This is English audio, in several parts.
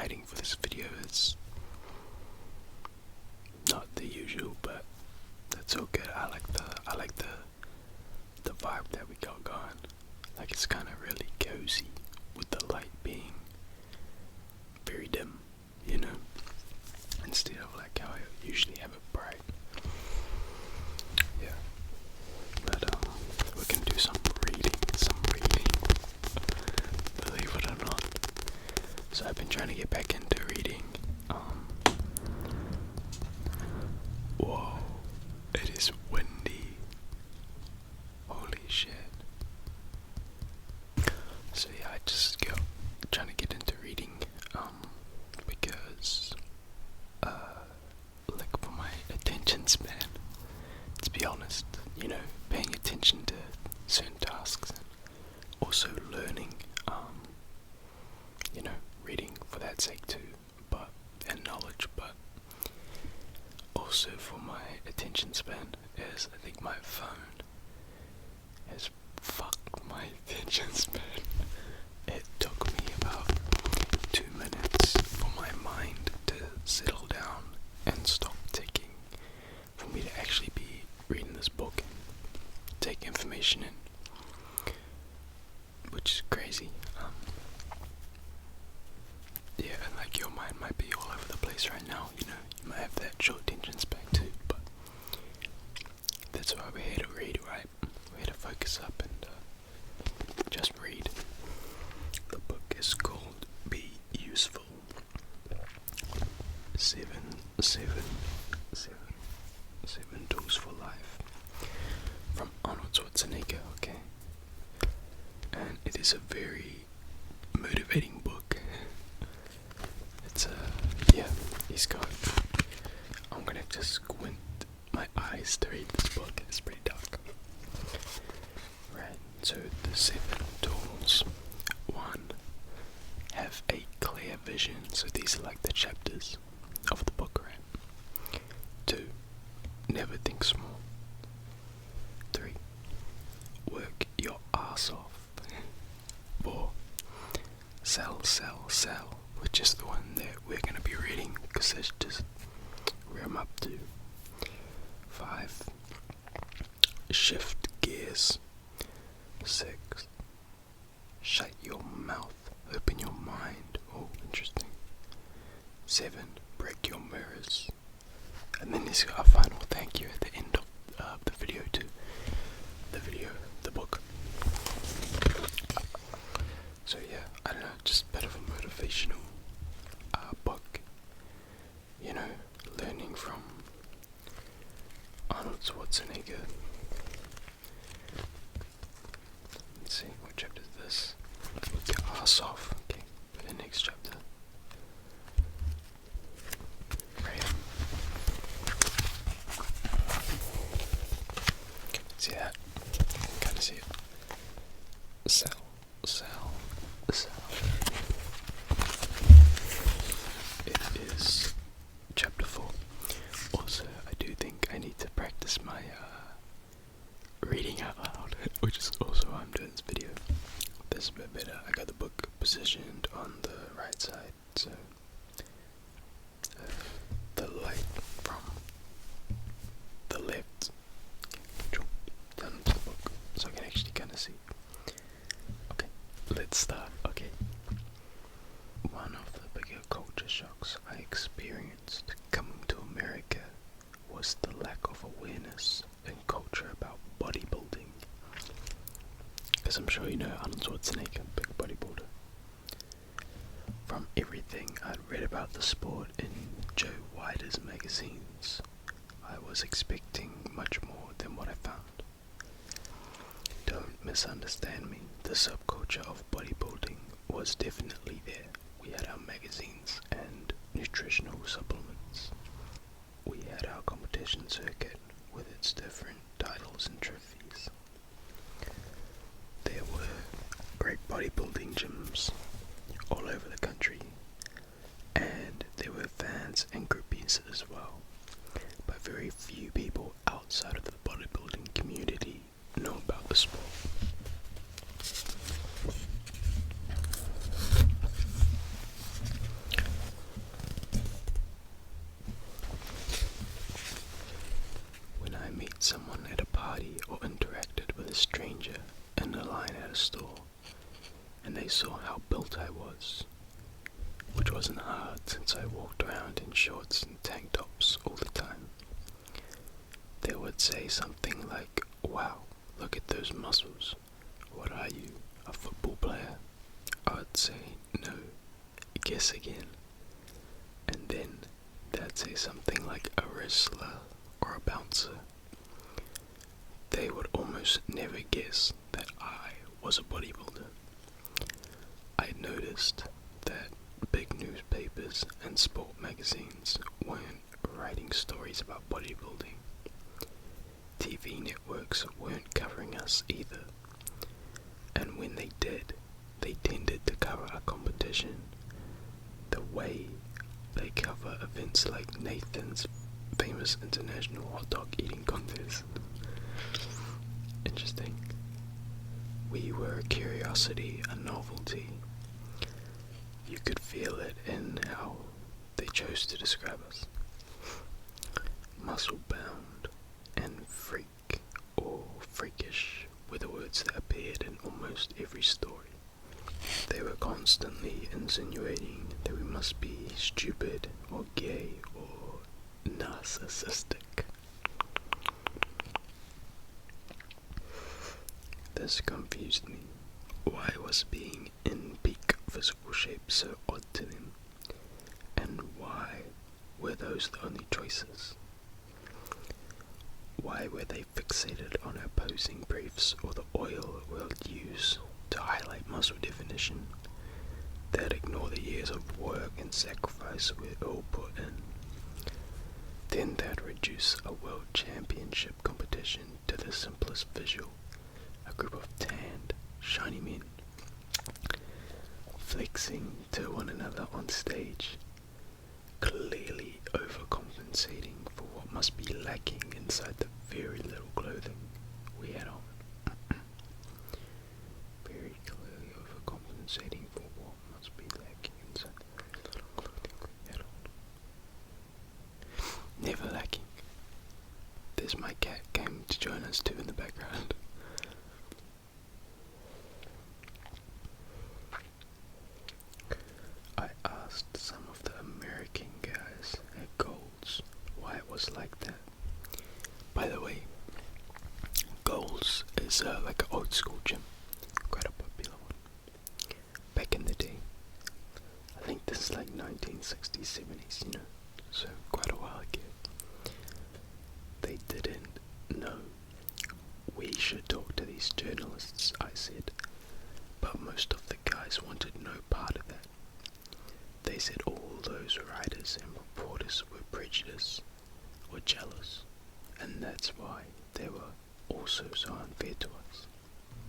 lighting for this video is not the usual, but that's all good. I like the vibe that we got going. Like, it's kind of really cozy with the light being very dim, you know, instead of like how I usually have it bright. Yeah, but we can do some reading, believe it or not. So I've been trying to get back into reading. Whoa, it is windy. Holy shit. So yeah, I just trying to get into reading, because, like, for my attention span, to be honest, you know, paying attention to certain tasks, and also learning, you know, reading for that sake too, and knowledge, but also for my attention span, is I think my phone has fucked my attention span. It took me about 2 minutes for my mind to settle down and stop ticking, for me to actually be reading this book and take information in, which is crazy. Yeah, and like, your mind might be all over the place right now, you know, you might have that short attention span too, but that's why we're here to read, right? We're here to focus up and just read. The book is called Be Useful. Seven Tools for Life, from Arnold Schwarzenegger, okay? And it is a very motivating book. It's yeah, I'm gonna have to squint my eyes to read this book. It's pretty dark. Right, so the 7 tools. 1, have a clear vision. So these are like the chapters of the book, right? 2, never think small. 3, work your ass off. 4, sell, which is the one that we're going to be reading, because that's just where I'm up to. 5, shift gears. 6, shut your mouth, open your mind. Oh, interesting. 7, break your mirrors. And then there's a final thank you at the end of the video too. The book. So yeah, I don't know, just a bit of a motivational book. You know, learning from Arnold Schwarzenegger. Let's see, what chapter is this? Work your ass off. Okay, for the next chapter. Right here. See that? You can kind of see it. Sell. It is chapter 4. Also, I do think I need to practice my reading out loud, which is also why I'm doing this video. This is a bit better. I got the book positioned on the right side, so the light from the left down into the book, so I can actually kind of see. Okay, let's start. Okay. One of the bigger culture shocks I experienced coming to America was the lack of awareness and culture about bodybuilding. As I'm sure you know, Arnold Schwarzenegger, big bodybuilder. From everything I'd read about the sport in Joe Weider's magazines, I was expecting much more than what I found. Don't misunderstand me, the subculture of bodybuilding was definitely there. We had our magazines and nutritional supplements. We had our competition circuit with its different titles and trophies. There were great bodybuilding gyms all over the country, and there were fans and groupies as well, but very few people outside of the bodybuilding community know about the sport. saw how built I was, which wasn't hard since I walked around in shorts and tank tops all the time, they would say something like, "Wow, look at those muscles. What are you, a football player?" I'd say, "No, guess again." And then they'd say something like a wrestler or a bouncer. They would almost never guess that I was a bodybuilder. I noticed that big newspapers and sport magazines weren't writing stories about bodybuilding. TV networks weren't covering us either. And when they did, they tended to cover a competition the way they cover events like Nathan's famous international hot dog eating contest. Interesting. We were a curiosity, a novelty. You could feel it in how they chose to describe us. Muscle-bound and freak or freakish were the words that appeared in almost every story. They were constantly insinuating that we must be stupid or gay or narcissistic. This confused me. Why was being in peak physical shape so odd to them? And why were those the only choices? Why were they fixated on our posing briefs or the oil we'll use to highlight muscle definition? They'd ignore the years of work and sacrifice we all put in. Then they'd reduce a world championship competition to the simplest visual. A group of tanned, shiny men flexing to one another on stage, clearly overcompensating for what must be lacking inside the very little clothing we had on. Very clearly overcompensating for what must be lacking inside the very little clothing we had on. Never lacking. There's my cat came to join us too in the background. I asked some of the American guys at Gold's why it was like that. By the way, Gold's is like an old school gym, quite a popular one. Back in the day, I think this is like 1960s, 70s, so quite a while ago. They didn't know we should talk to these journalists, I said, but most of the guys wanted no part of that. They said all those writers and reporters were prejudiced or jealous, and that's why they were also so unfair to us.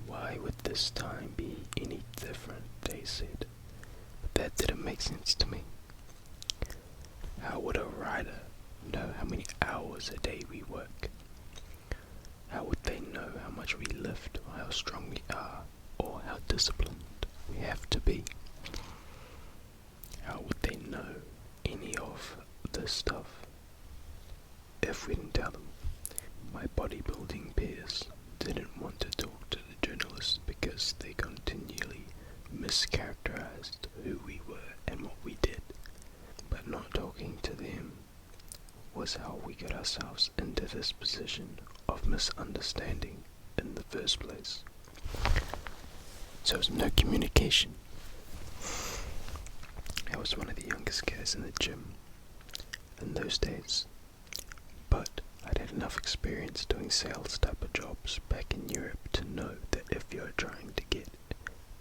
Why would this time be any different, they said, but that didn't make sense to me. How would a writer know how many hours a day we work? How would they know how much we lift, or how strong we are, or how disciplined we have to be? How would they know any of this stuff if we didn't tell them? My bodybuilding peers didn't want to talk to the journalists because they continually mischaracterized who we were and what we did. But not talking to them was how we got ourselves into this position of misunderstanding in the first place. So there was no communication. I was one of the youngest guys in the gym in those days, but I'd had enough experience doing sales type of jobs back in Europe to know that if you're trying to get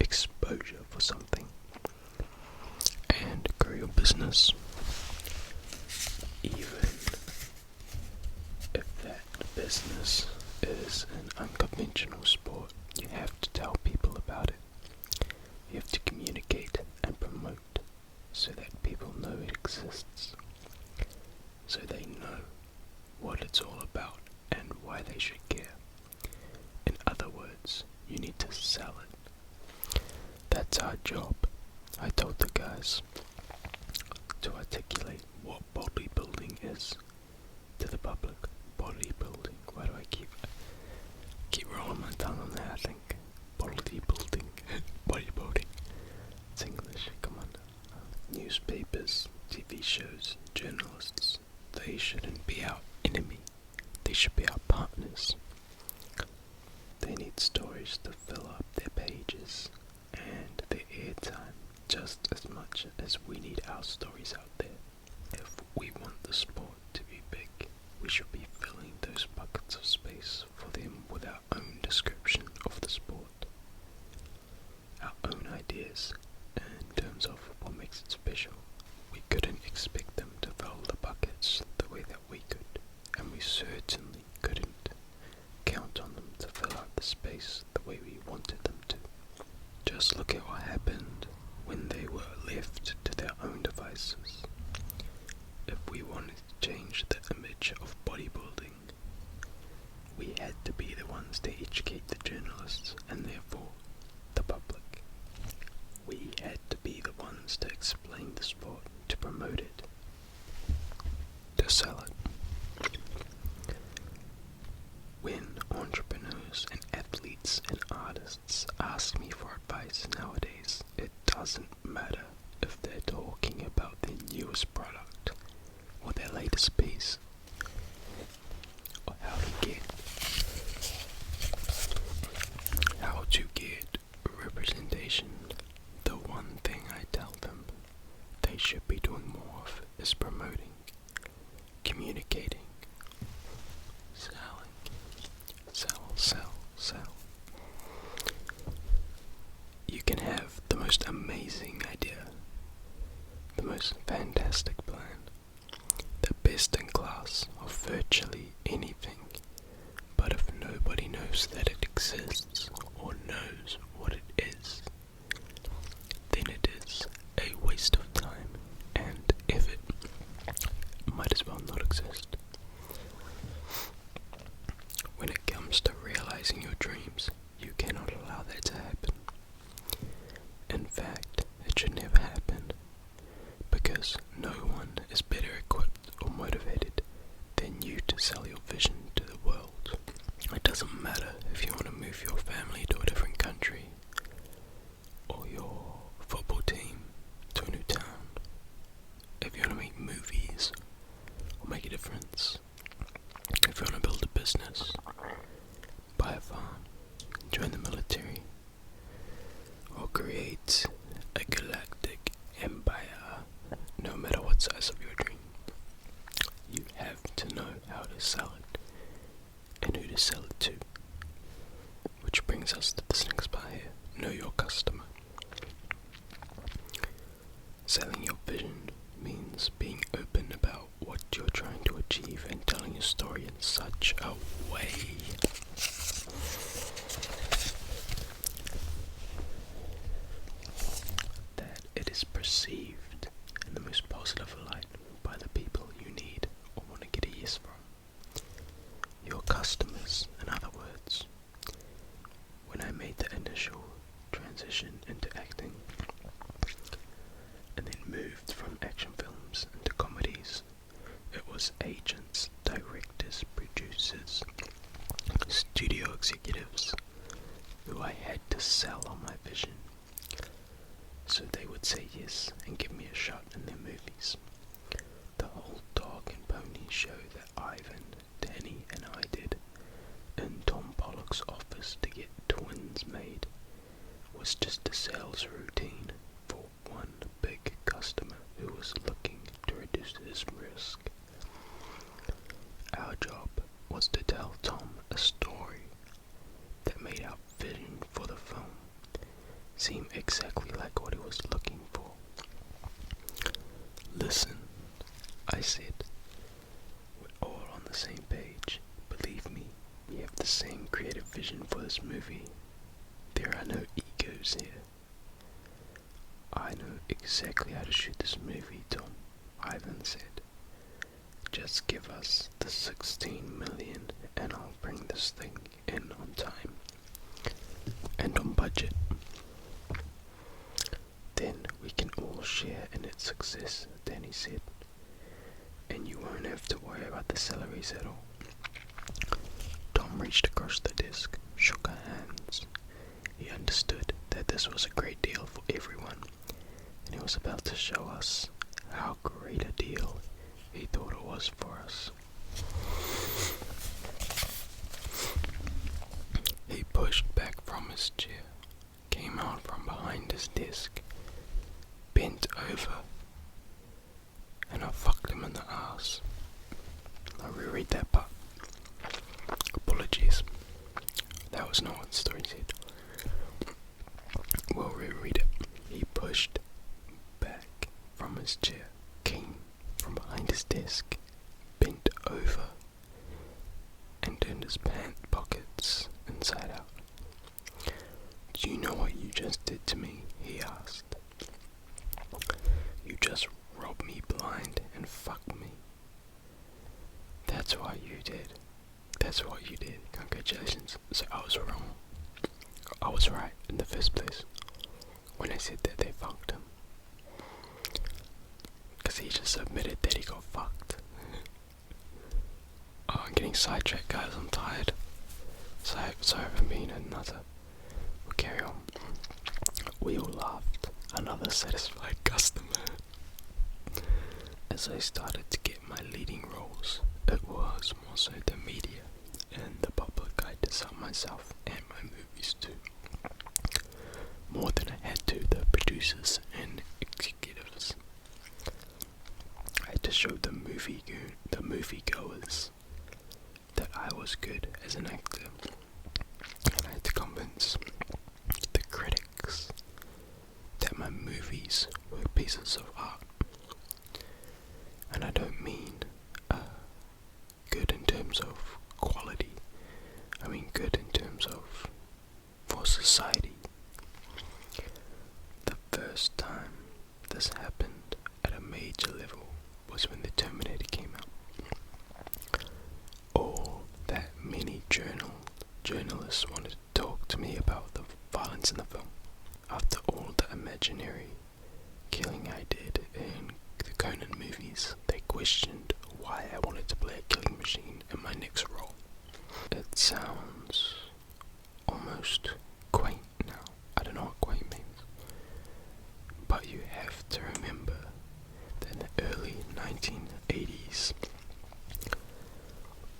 exposure for something and grow your business, even if that business is an unconventional sport, you have to tell people about it. You have to communicate and promote so that people know it exists, so they know what it's all about and why they should care. In other words, you need to sell it. That's our job, I told the guys, to articulate what bodybuilding is to the public. Bodybuilding, why do I keep rolling my tongue on that? I think bodybuilding, bodybuilding. newspapers, TV shows, journalists, they shouldn't be our enemy. They should be our partners. They need stories to fill up their pages and their airtime just as much as we need our stories out there. If we want the sport to be big, we should be filling those buckets of space for them with our own description of the sport, our own ideas in terms of what makes it special. We couldn't expect them to fill the buckets the way that we could, and we certainly couldn't count on them to fill out the space the way we wanted them to. Just look at what happened when they were left to their own devices. If we wanted to change the image of bodybuilding, we had to be the ones to educate the journalists and therefore the public. We had to be the ones to explain the sport, to promote it, to sell it. When entrepreneurs and athletes and artists ask me for advice nowadays, it doesn't matter if they're talking about their newest product or their latest piece, or how to get representation. The one thing I tell them they should be doing more of is promoting, communicating, selling. Sell. You can have the most amazing idea, the most fantastic plan, the best in class of virtually anything, but if nobody knows that it exists or knows what it is, then it is a waste of time and effort. Might as well not exist. When it comes to realizing your dreams, you cannot allow that to happen. In fact, it should never happen, because no one is better equipped or motivated than you to sell your vision to the world. It doesn't matter if you want to move your family to a different country, or your football team to a new town, if you want to make movies or make a difference, if you want to build a business, buy a farm, join the military, or create a galactic empire, no matter what size of your dream, you have to know how to sell it and who to sell it to. Which brings us to this next part here: know your customer. Selling your vision means being open about what you're trying to achieve and telling your story in such a way that it is perceived in the most positive light by the people you need or want to get a yes from. Your customers, in other words. When I made the initial transition into acting, and then moved from action films into comedies, it was agents, directors, producers, studio executives who I had to sell on my vision, so they would say yes and give me a shot in their movies. The whole dog and pony show that Ivan, Danny and I did in Tom Pollock's office to get twins made was just a sales routine for one big customer who was looking to reduce his risk. Our job was to tell Tom a story that made our vision for the film seem exactly like what he was looking for. Listen, I said, we're all on the same page. Believe me, we have the same creative vision for this movie. There are no egos here. I know exactly how to shoot this movie, Tom, Ivan said. Just give us the 16 million and I'll bring this thing in on time and on budget. Then we can all share in its success, Danny said, and you won't have to worry about the salaries at all. Tom reached across the desk, shook our hands. He understood that this was a great deal for everyone, and he was about to show us how was for us. He pushed back from his chair, came out from behind his desk, bent over, and I fucked him in the ass. I'll reread that part. Apologies. That was not what the story said. We'll reread it. He pushed back from his chair, came from behind his desk, bent over, and turned his pant pockets inside out. "Do you know what you just did to me?" he asked. "You just robbed me blind and fucked me. That's what you did. That's what you did. Congratulations." So I was wrong. I was right in the first place when I said that they fucked him. Because he just admitted that he got fucked. Oh, I'm getting sidetracked, guys. I'm tired. Sorry for being a nutter. We'll carry on. We all laughed. Another satisfied customer. As I started to get my leading roles, it was more so the media and the public I had to sell myself and my movies to. More than I had to the producers and executives. I had to show the moviegoers that I was good as an actor. And I had to convince the critics that my movies were pieces of art. And I don't mean good in terms of quality. I mean good in terms of for society. The first time this happened at a major level was when The Terminator came out. All that many journalists wanted to talk to me about the violence in the film. After all the imaginary killing I did in the Conan movies, they questioned why I wanted to play a killing machine in my next role. It sounds almost quaint now. I don't know what quaint means. But you have to remember that in the early 1980s,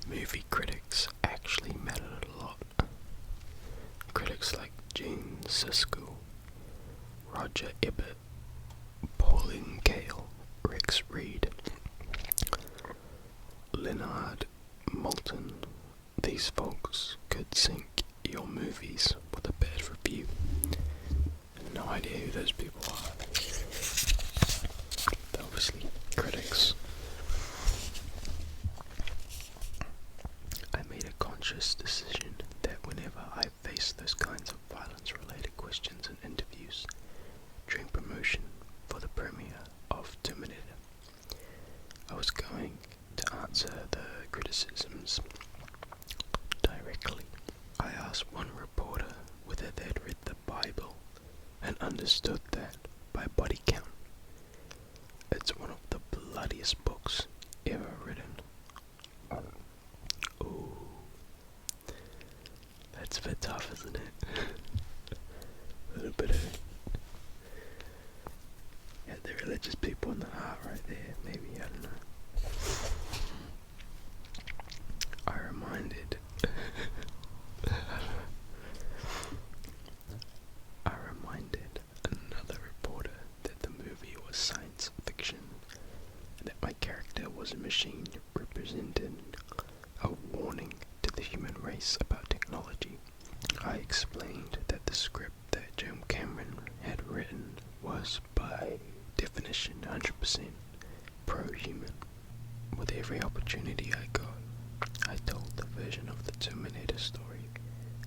movie critics actually mattered a lot. Critics like Gene Siskel, Roger Ebert, Pauline Kael, Rex Reed, Leonard Maltin. These folks could sink your movies with a bad review. No idea who those people are. They're obviously critics. I made a conscious decision that whenever I faced those kinds of violence-related questions in interviews during promotion for the premiere of Terminator, I was going to answer the criticisms directly. I asked one reporter whether they'd read the Bible and understood that by body count, it's one of the bloodiest books ever written. Ooh, that's a bit tough, isn't it? A little bit of the religious people in the heart right there, maybe, I don't know. I reminded another reporter that the movie was science fiction and that my character was a machine representing a warning to the human race about technology. I explained that the script that James Cameron had written was by definition 100% pro-human. With every opportunity I got, I told the version of the Terminator story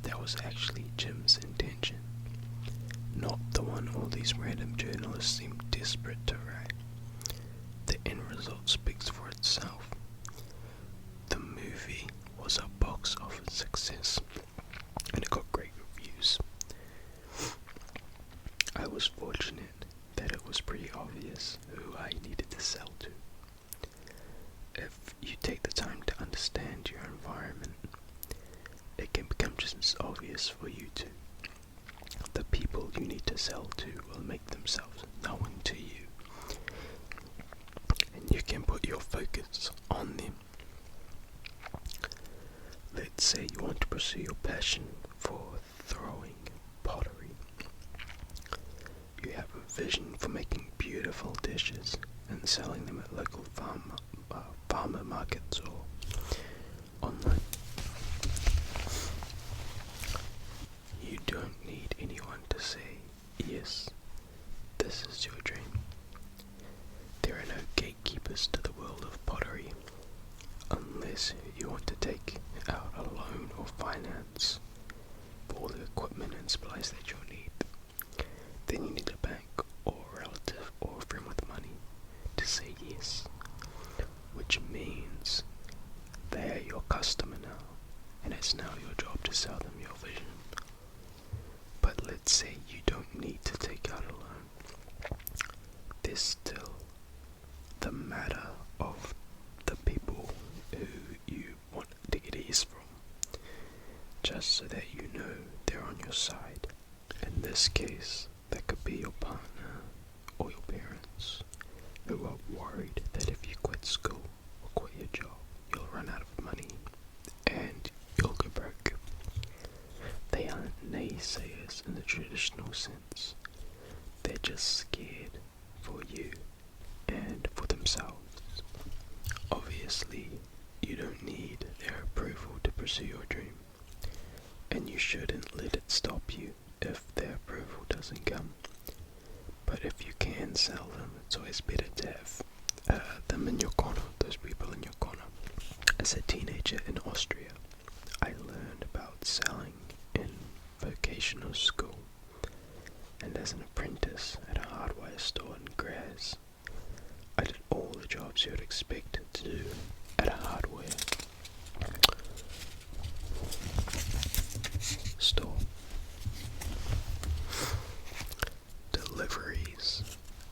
that was actually Jim's intention, not the one all these random journalists seem desperate to write. The end result speaks for itself. The movie was a box office success, and it got great reviews. I was fortunate that it was pretty obvious who I needed to sell to. If you take the time to understand your environment, it can become just as obvious for you too. The people you need to sell to will make themselves known to you, and you can put your your focus on them. Let's say you want to pursue your passion for throwing pottery. You have a vision for making beautiful dishes and selling them at local farmer markets or online. You don't need anyone to say, yes, this is your dream. There are no gatekeepers to the world of pottery, unless you want to take out a loan or finance for all the equipment and supplies that you'll need. Then you need a bank or a relative or a friend with money to say yes, which means they are your customer now, and it's now your job to sell them your vision. But let's say you don't need to take out a loan. There's still the matter of the people who you want to get ease from, just so that you know they're on your side. In this case, that could be your partner or your parents, who are worried that if you quit school or quit your job, you'll run out of money and you'll go broke. They aren't naysayers in the traditional sense. They're just scared for you and for themselves. Obviously, you don't need their approval to pursue your dream, and you shouldn't let it stop you if their approval doesn't come. But if you can sell them, it's always better to have them in your corner, those people in your corner. As a teenager in Austria, I learned about selling in vocational school, and as an apprentice at a hardware store in Graz, I did all the jobs you would expect to do at a hardware store. Deliveries,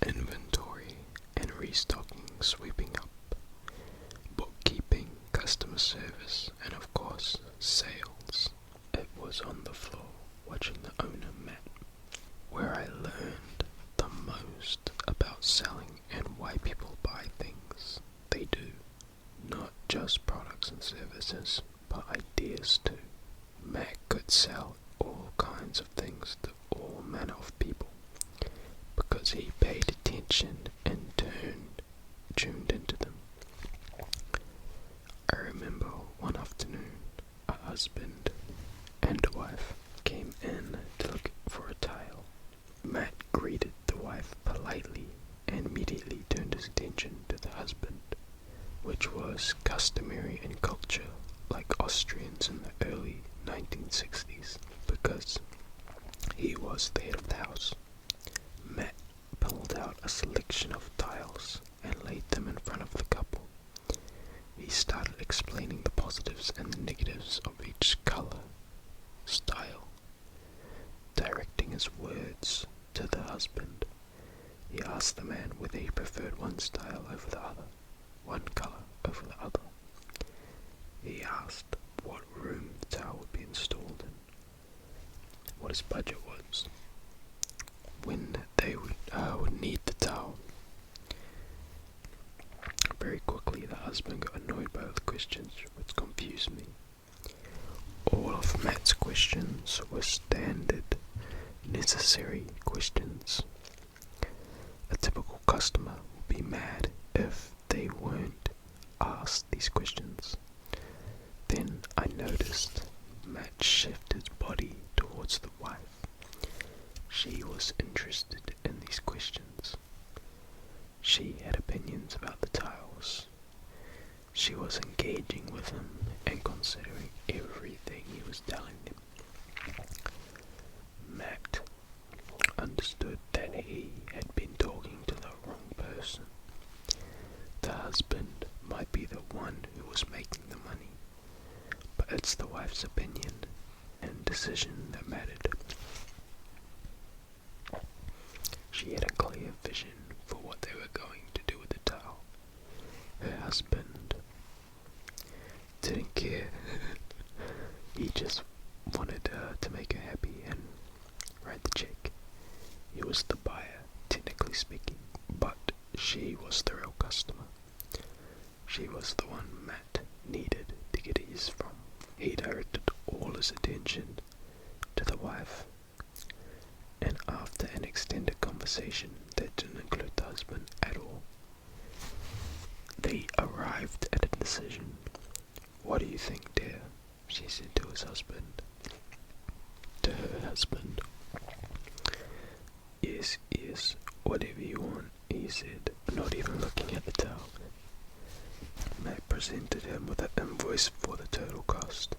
inventory and restocking, sweeping up, bookkeeping, customer service, and of course, sales. It was on the floor, watching the owner Matt, where I learned the most about selling and why people buy things they do. Not just products and services, but ideas too. Matt could sell all kinds of things to all manner of people, because he paid attention and tuned into them. I remember one afternoon, a husband and a wife came in to look for a tile. Matt greeted the wife politely and immediately turned his attention to the husband, which was customary in culture like Austrians in the early 1960s, because he was the head of the house. Matt pulled out a selection of tiles and laid them in front of the couple. He started explaining the positives and the negatives of each color, style, directing his words to the husband. He asked the man whether he preferred one style over the other, one color over the other. He asked what room the tile would be installed in, what his budget was, when they would need the towel. Very quickly the husband got annoyed by the questions, which confused me. All of Matt's questions were standard, necessary questions. A typical customer would be mad if they weren't asked these questions. Then I noticed Matt shift his body towards the wife. She was interested in these questions. She had opinions about the tiles. She was engaging with him and considering everything he was telling them. Matt understood that he had been talking to the wrong person. The husband might be the one who was making the money, but it's the wife's opinion and decision that mattered. She had a clear vision for what they were going to do with the towel. Her husband didn't care. He just wanted to make her happy and write the check. He was the buyer, technically speaking, but she was the real customer. she was the one Matt needed to get ease from. He directed all his attention to the wife, and after an extended conversation that didn't include the husband at all, they arrived at a decision. "What do you think, dear?" she said to his husband. To her husband. Yes, yes, whatever you want," he said, not even looking at the towel. Matt presented him with an invoice for the total cost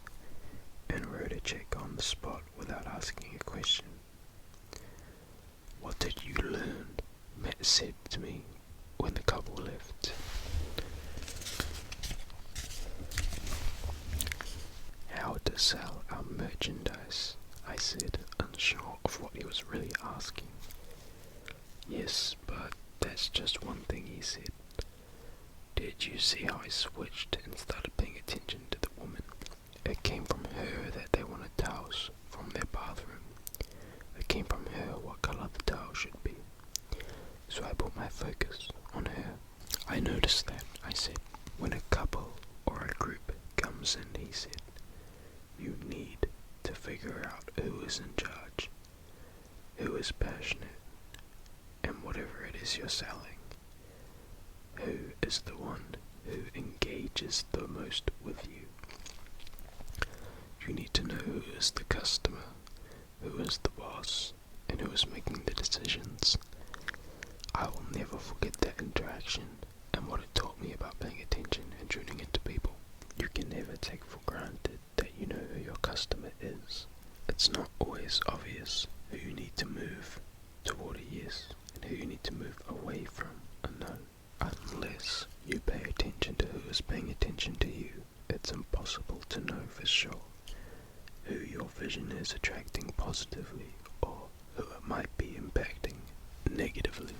and wrote a check on the spot without asking a question. "What did you learn?" Matt said to me when the couple left. "How to sell our merchandise," I said, unsure of what he was really asking. "Yes, but that's just one thing," he said. "Did you see how I switched and started paying attention to the woman? It came from her that they wanted towels from their bathroom. It came from her what colour the towel should be. So I put my focus on her." "I noticed that," I said. "When a couple or a group comes in," he said, "you need to figure out who is in charge, who is passionate, and whatever it is you're selling, who is the one who engages the most with you. You need to know who is the customer, who is the boss, and who is making the decisions." I will never forget that interaction and what it taught me about paying attention and tuning into people. You can never take for granted that you know who your customer is. It's not always obvious who you need to move toward a yes and who you need to move away from a no. Unless you pay attention to who is paying attention to you, it's impossible to know for sure who your vision is attracting positively or who it might be impacting negatively.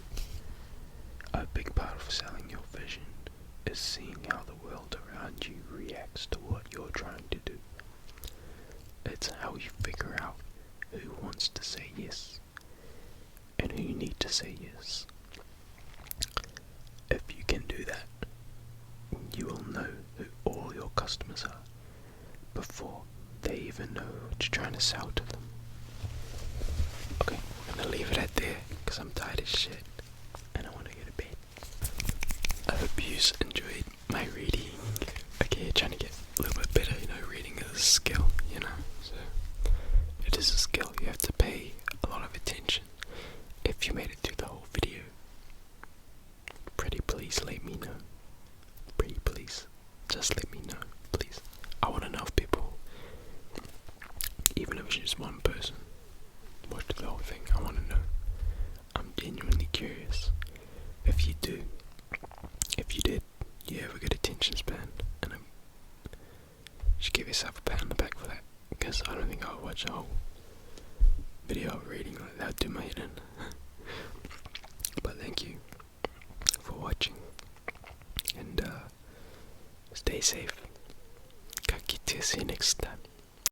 A big part of selling your vision is seeing how the world around you reacts to what you're trying to do. It's how you figure out who wants to say yes and who you need to say yes. If you can do that, you will know who all your customers are before they even know what you're trying to sell to them. Okay, I'm gonna leave it at there because I'm tired as shit and I want to go to bed. I hope you enjoyed my reading. Okay, trying to get a little bit better, reading is a skill, so it is a skill. You have to pay a lot of attention. If you made it through the whole video, pretty please let me know. Pretty please, just let me know, please. I want to know if people, even if it's just one person, watched the whole thing. I want to know. I'm genuinely curious. If you do, if you did, you have a good attention span, and you should give yourself a pat on the back for that, because I don't think I would watch a whole video of reading like that, do my head in. But thank you for watching, and stay safe. Ka kite, see you next time.